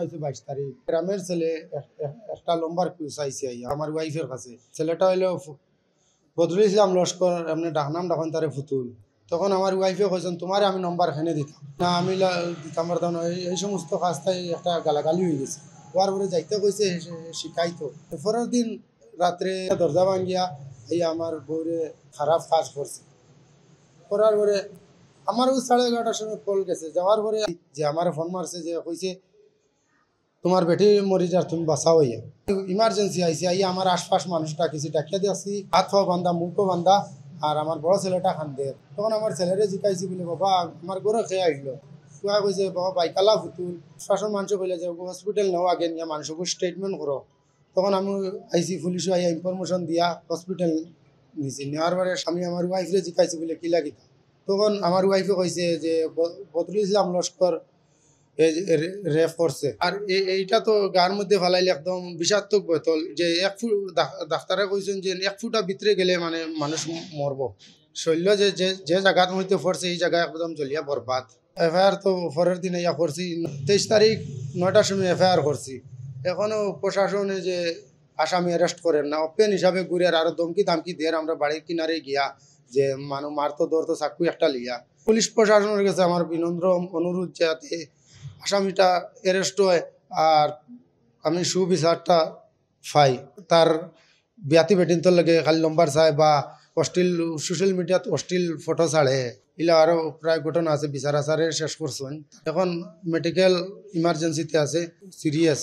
হয়েছে 22 তারিখ। গ্রামের ছেলে একটা লম্বার কুচ আইসে আমার ওয়াইফের কাছে। ছেলেটা হইলো বদরুল ইসলাম লস্কর, এমনি ডাকনাম ডাকেন তারে ফুতুল। তখন আমার ওয়াইফে কইছেন তোমারে আমি নম্বর এখানে দিতাম না, আমি দিতাম পারতাম না। এই সমস্ত কাজটাই একটা গালাগালি হয়ে গেছে। হওয়ার পরে যাইতে কইছে শিখাইতো। পরের দিন রাত্রে দরজা ভাঙ্গিয়া এই আমার বউরে খারাপ কাজ করছে। করার পরে আমারও 11:30টার সময় কল গেছে। যাওয়ার পরে যে আমার ফোন মারছে, যে কইছে তোমার বেটি মরি যার তুমি বাঁচাও। ইমার্জেন্সি আইসি আইয়া আমার আশপাশ মানুষটা কিছু ডাকিয়া দিয়েছি, হাত পাও বান্ধা মুখও বান্ধা, আর আমার বড় ছেলেটা খান্দে। তখন আমার ছেলেরে জিকাইছি বলে বাবা আমার ঘরে খেয়ে আসলো। কুয়া কইছে বাবা বাইকালা ফুতুল। শাসন মানুষ কইলে যে হসপিটাল নেওয়া আগে নিয়ে মানুষকে স্টেটমেন্ট করো। তখন আমি আইসি পুলিশও আইয়া ইনফরমেশন দিয়া হসপিটাল নিছি। নেওয়ার পরে আমি আমার ওয়াইফরে জিকাইছি বলে কি লাগিত। তখন আমার ওয়াইফে কইছে যে বদরুল ইসলাম লস্কর রেফ করছে। আর এইটা তো গার মধ্যে ফেলাইলে একদম বিষাক্তক বোতল, যে ডাক্তারে কইছেন যে 1 ফুটা ভিতরে গেলে মানে মানুষ মরব। শৈল্য যে জায়গার মধ্যে পড়ছে এই জায়গা একদম জ্বলিয়া বরবাদ। এফআইআর তো পরের দিনে ইয়া করছি, 23 তারিখ 9টার সময় এফআইআর করছি। এখনো প্রশাসনে যে আসামি অ্যারেস্ট করেন না, ওপেন হিসাবে ঘুরে আরো ধমকি দামকি দিয়ে আমরা বাড়ির কিনারে গিয়া যে মানুষ মারতো ধরতো চাকু একটা লিয়া। পুলিশ প্রশাসনের কাছে আমার বিনম্র অনুরোধ যাতে আসামিটা অ্যারেস্ট হয় আর আমি সুবিচারটা পাই। তার বিয়াতি বেটিনতর লাগে খালি নম্বর চায় বা অশ্লীল সোশ্যাল মিডিয়াত অশ্লীল ফটো ছাড়ে, এগুলো আরও প্রায় ঘটনা আছে। বিচার আচারে শেষ করছেন, এখন মেডিকেল ইমার্জেন্সিতে আছে, সিরিয়াস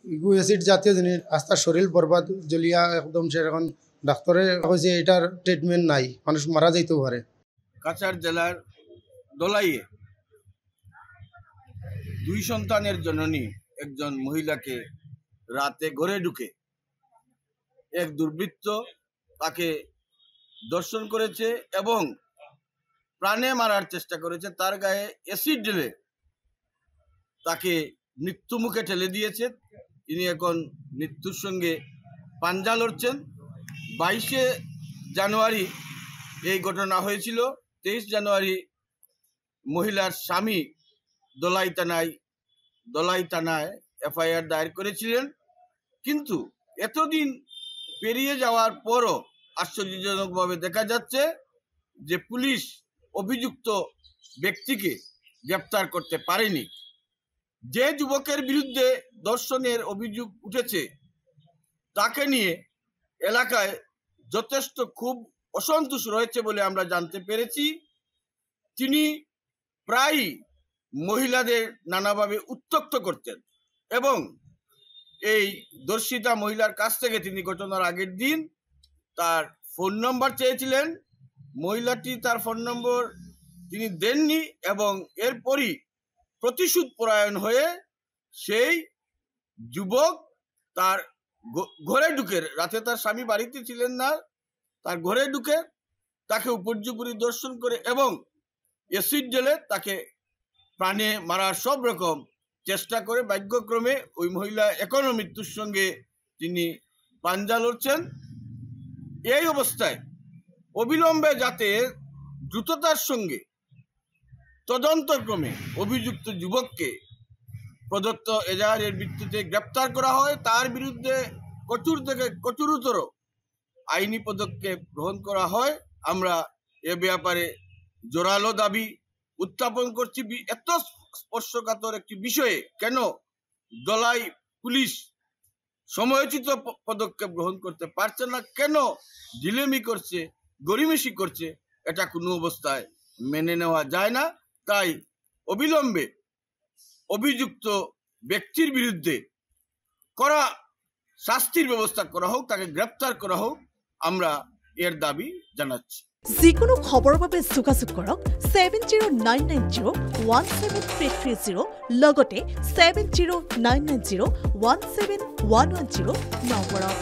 ইগু অ্যাসিড জাতীয় জিনিস। আস্তার শরীর বরবাদ জ্বলিয়া একদম সে। এখন ডাক্তারে কইছে এটার ট্রিটমেন্ট নাই, মানুষ মারা যাইতেও পারে। কাছাড় জেলার দলাইয়ে 2 সন্তানের জননী একজন মহিলাকে রাতে ঘরে ঢুকে এক দুর্বৃত্ত তাকে দর্শন করেছে এবং প্রাণে মারার চেষ্টা করেছে। তার গায়ে অ্যাসিড ঢেলে তাকে মৃত্যু মুখে ঠেলে দিয়েছে। তিনি এখন মৃত্যুর সঙ্গে পাঞ্জা লড়ছেন। 22শে জানুয়ারি এই ঘটনা হয়েছিল। 23 জানুয়ারি মহিলার স্বামী দলাই থানায় এফআইআর দায়ের করেছিলেন। কিন্তু এতদিন পেরিয়ে যাওয়ার পরও আশ্চর্যজনকভাবে দেখা যাচ্ছে যে পুলিশ অভিযুক্ত ব্যক্তিকে গ্রেপ্তার করতে পারেনি। যে যুবকের বিরুদ্ধে ধর্ষণের অভিযোগ উঠেছে তাকে নিয়ে এলাকায় যথেষ্ট খুব অসন্তোষ রয়েছে বলে আমরা জানতে পেরেছি। তিনি প্রায়ই মহিলাদের নানাভাবে উত্ত্যক্ত করতেন এবং এই ধর্ষিতা মহিলার কাছ থেকে তিনি ঘটনার আগের দিন তার ফোন নম্বর চেয়েছিলেন। মহিলাটি তার ফোন নম্বর তিনি দেননি এবং এরপরই প্রতিশোধ পরায়ণ হয়ে সেই যুবক তার ঘরে ঢুকে, রাতে তার স্বামী বাড়িতে ছিলেন না, তার ঘরে ঢুকে তাকে উপর্যুপরি দর্শন করে এবং অ্যাসিড ঢেলে তাকে প্রাণে মারার সব রকম চেষ্টা করে। ভাগ্যক্রমে ওই মহিলা এখনো মৃত্যুর সঙ্গে তিনি পাঞ্জা লড়ছেন। এই অবস্থায় অবিলম্বে যাতে দ্রুততার সঙ্গে তদন্তক্রমে অভিযুক্ত যুবককে প্রদত্ত এজাহারের ভিত্তিতে গ্রেপ্তার করা হয়, তার বিরুদ্ধে কঠোর থেকে কঠোরতর আইনি পদক্ষেপ গ্রহণ করা হয়। আমরা এ ব্যাপারে জোরালো দাবি উত্থাপন করছি। এত স্পর্শকাতর একটি বিষয়ে কেন দলাই পুলিশ সময়োচিত পদক্ষেপ গ্রহণ করতে পারছে না, কেন ঢিলেমি করছে, গড়িমেশি করছে, এটা কোনো অবস্থায় মেনে নেওয়া যায় না। তাই অবিলম্বে অভিযুক্ত ব্যক্তির বিরুদ্ধে কড়া শাস্তির ব্যবস্থা করা হোক, তাকে গ্রেপ্তার করা হোক, আমরা এর দাবি জানাচ্ছি। যিকোনো খবৰৰ বাবে যোগাযোগ কৰক 7099017330 লগতে 7099017110 নম্বৰত।